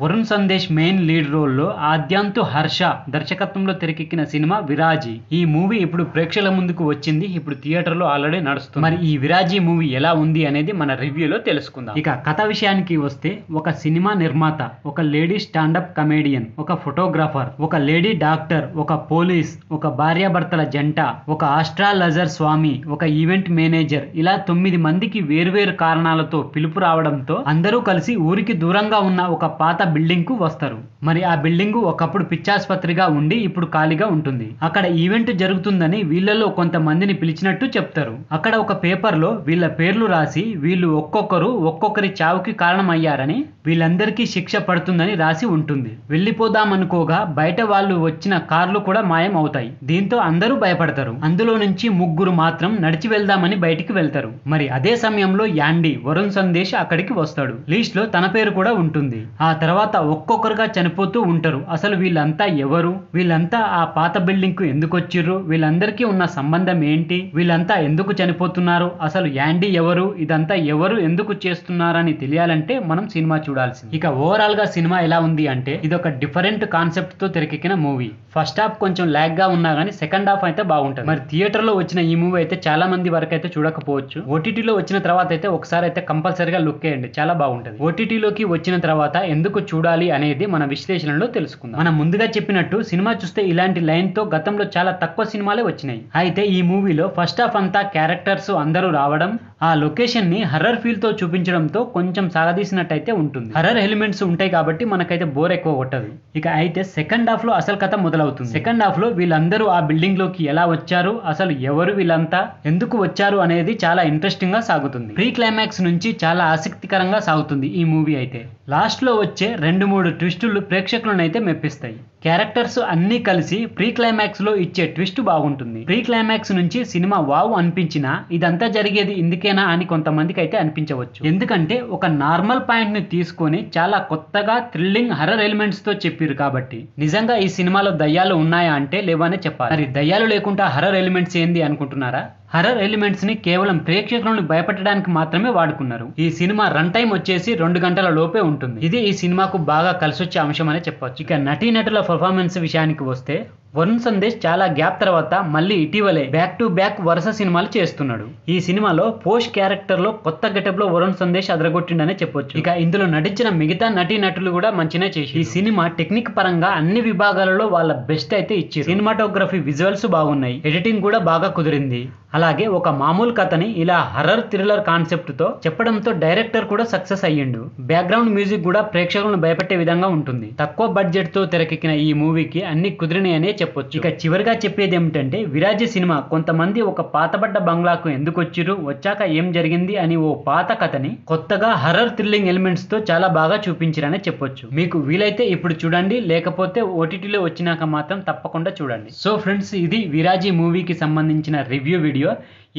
Varun Sandesh main lead రోల్లో ఆద్యాంతు హర్ష దర్శకత్వంలో తెరకెక్కిన సినిమా విరాజీ. ఈ మూవీ ఇప్పుడు ప్రేక్షకుల ముందుకు వచ్చింది. ఇప్పుడు థియేటర్లో ఆల్రెడీ నడుస్తుంది. మరి ఈ విరాజీ మూవీ ఎలా ఉంది అనేది మన రివ్యూలో తెలుసుకుందాం. ఇక కథ విషయానికి వస్తే, ఒక సినిమా నిర్మాత, ఒక లేడీ స్టాండప్ కమేడియన్, ఒక ఫోటోగ్రాఫర్, ఒక లేడీ డాక్టర్, ఒక పోలీస్, ఒక భార్యాభర్తల జంట, ఒక ఆస్ట్రాలజర్ స్వామి, ఒక ఈవెంట్ మేనేజర్, ఇలా 9 మందికి వేర్వేరు కారణాలతో పిలుపు రావడంతో అందరూ కలిసి ఊరికి దూరంగా ఉన్న ఒక పాత బిల్డింగ్ కు వస్తారు. మరి ఆ బిల్డింగ్ ఒకప్పుడు పిచ్చాసుపత్రిగా ఉండి ఇప్పుడు ఖాళీగా ఉంటుంది. అక్కడ ఈవెంట్ జరుగుతుందని వీళ్ళలో కొంతమందిని పిలిచినట్టు చెప్తారు. అక్కడ ఒక పేపర్ లో వీళ్ళ పేర్లు రాసి, వీళ్ళు ఒక్కొక్కరు ఒక్కొక్కరి చావుకి కారణమయ్యారని, వీళ్ళందరికీ శిక్ష పడుతుందని రాసి ఉంటుంది. వెళ్ళిపోదామనుకోగా బయట వాళ్ళు వచ్చిన కార్లు కూడా మాయం అవుతాయి. దీంతో అందరూ భయపడతారు. అందులో నుంచి 3 మాత్రం నడిచి వెళ్దామని బయటికి వెళ్తారు. మరి అదే సమయంలో యాండీ, వరుణ్ సందేశ్ అక్కడికి వస్తాడు. లిస్ట్ లో తన పేరు కూడా ఉంటుంది. ఆ తర్వాత ఒక్కొక్కరుగా చనిపోతూ ఉంటారు. అసలు వీళ్ళంతా ఎవరు, వీళ్ళంతా ఆ పాత బిల్డింగ్ కు ఎందుకు వచ్చిర్రు, వీళ్ళందరికీ ఉన్న సంబంధం ఏంటి, వీళ్ళంతా ఎందుకు చనిపోతున్నారు, అసలు యాండీ ఎవరు, ఇదంతా ఎవరు ఎందుకు చేస్తున్నారని తెలియాలంటే మనం సినిమా చూడాల్సింది. ఇక ఓవరాల్ గా సినిమా ఎలా ఉంది అంటే, ఇది ఒక డిఫరెంట్ కాన్సెప్ట్ తో తెరకెక్కిన మూవీ. ఫస్ట్ హాఫ్ కొంచెం లాగ్ గా ఉన్నా గానీ సెకండ్ హాఫ్ అయితే బాగుంటుంది. మరి థియేటర్ లో వచ్చిన ఈ మూవీ అయితే చాలా మంది వరకు అయితే చూడకపోవచ్చు. ఓటీటీలో వచ్చిన తర్వాత అయితే ఒకసారి అయితే కంపల్సరీగా లుక్ వేయండి, చాలా బాగుంటుంది. ఓటీటీలోకి వచ్చిన తర్వాత ఎందుకు చూడాలి అనేది మన విశ్లేషణలో తెలుసుకుందాం. మనం ముందుగా చెప్పినట్టు సినిమా చూస్తే ఇలాంటి లైన్ తో గతంలో చాలా తక్కువ సినిమాలే వచ్చినాయి. అయితే ఈ మూవీలో ఫస్ట్ హాఫ్ అంతా క్యారెక్టర్స్ అందరూ రావడం, ఆ లొకేషన్ ని హర్రర్ ఫీల్ తో చూపించడంతో కొంచెం సాగదీసినట్టయితే ఉంటుంది. హర్రర్ ఎలిమెంట్స్ ఉంటాయి కాబట్టి మనకైతే బోర్ ఎక్కువ కొట్టదు. ఇక అయితే సెకండ్ హాఫ్ లో అసలు కథ మొదలవుతుంది. సెకండ్ హాఫ్ లో వీళ్ళందరూ ఆ బిల్డింగ్ లోకి ఎలా వచ్చారు, అసలు ఎవరు వీళ్ళంతా, ఎందుకు వచ్చారు అనేది చాలా ఇంట్రెస్టింగ్ గా సాగుతుంది. ప్రీ క్లైమాక్స్ నుంచి చాలా ఆసక్తికరంగా సాగుతుంది ఈ మూవీ అయితే. లాస్ట్ లో వచ్చే 2-3 ట్విస్టులు ప్రేక్షకులను అయితే మెప్పిస్తాయి. క్యారెక్టర్స్ అన్ని కలిసి ప్రీ క్లైమాక్స్ లో ఇచ్చే ట్విస్ట్ బాగుంటుంది. ప్రీ క్లైమాక్స్ నుంచి సినిమా వావ్ అనిపించినా ఇదంతా జరిగేది ఇందుకేనా అని కొంతమందికి అయితే అనిపించవచ్చు. ఎందుకంటే ఒక నార్మల్ పాయింట్ ని తీసుకొని చాలా కొత్తగా థ్రిల్లింగ్ హర్రర్ ఎలిమెంట్స్ తో చెప్పారు కాబట్టి. నిజంగా ఈ సినిమాలో దయ్యాలు ఉన్నాయా అంటే లేవనే చెప్పాలి. మరి దయ్యాలు లేకుండా హర్రర్ ఎలిమెంట్స్ ఏంది అనుకుంటున్నారా? హర్రర్ ఎలిమెంట్స్ ని కేవలం ప్రేక్షకులను భయపెట్టడానికి మాత్రమే వాడుకున్నారు. ఈ సినిమా రన్ టైం వచ్చేసి 2 గంటల లోపే ఉంటుంది. ఇది ఈ సినిమాకు బాగా కలిసొచ్చే అంశం అనే చెప్పొచ్చు. ఇక నటీనటుల పర్ఫార్మెన్స్ విషయానికి వస్తే, వరుణ్ సందేశ్ చాలా గ్యాప్ తర్వాత మళ్ళీ ఇటీవలే బ్యాక్ టు బ్యాక్ వరుస సినిమాలు చేస్తున్నాడు. ఈ సినిమాలో పోస్ట్ క్యారెక్టర్ లో కొత్త గెటప్ లో వరుణ్ సందేశ్ అదరగొట్టిండనే చెప్పొచ్చు. ఇక ఇందులో నటించిన మిగతా నటీనటులు కూడా మంచినే చేసి, ఈ సినిమా టెక్నిక్ పరంగా అన్ని విభాగాలలో వాళ్ళ బెస్ట్ అయితే ఇచ్చారు. సినిమాటోగ్రఫీ, విజువల్స్ బాగున్నాయి, ఎడిటింగ్ కూడా బాగా కుదిరింది. అలాగే ఒక మామూలు కథని ఇలా హర్రర్ థ్రిల్లర్ కాన్సెప్ట్ తో చెప్పడంతో డైరెక్టర్ కూడా సక్సెస్ అయ్యిండు. బ్యాక్గ్రౌండ్ మ్యూజిక్ కూడా ప్రేక్షకులను భయపెట్టే విధంగా ఉంటుంది. తక్కువ బడ్జెట్ తో తెరకెక్కిన ఈ మూవీకి అన్ని కుదిరినాయనే చెప్పొచ్చు. ఇక చివరిగా చెప్పేది ఏమిటంటే, విరాజీ సినిమా కొంతమంది ఒక పాతబడ్డ బంగ్లాకు ఎందుకు వచ్చిర్రు, వచ్చాక ఏం జరిగింది అని ఓ పాత కథని కొత్తగా హర్రర్ థ్రిల్లింగ్ ఎలిమెంట్స్ తో చాలా బాగా చూపించారనే చెప్పొచ్చు. మీకు వీలైతే ఇప్పుడు చూడండి, లేకపోతే ఓటీటీలో వచ్చినాక మాత్రం తప్పకుండా చూడండి. సో ఫ్రెండ్స్, ఇది విరాజీ మూవీకి సంబంధించిన రివ్యూ వీడియో.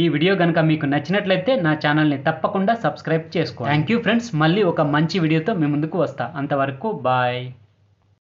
ఈ వీడియో కనుక మీకు నచ్చినట్లయితే నా ఛానల్ని తప్పకుండా సబ్స్క్రైబ్ చేసుకోండి. Thank you friends. మళ్ళీ ఒక మంచి వీడియోతో మీ ముందుకు వస్తా. అంతవరకు బాయ్.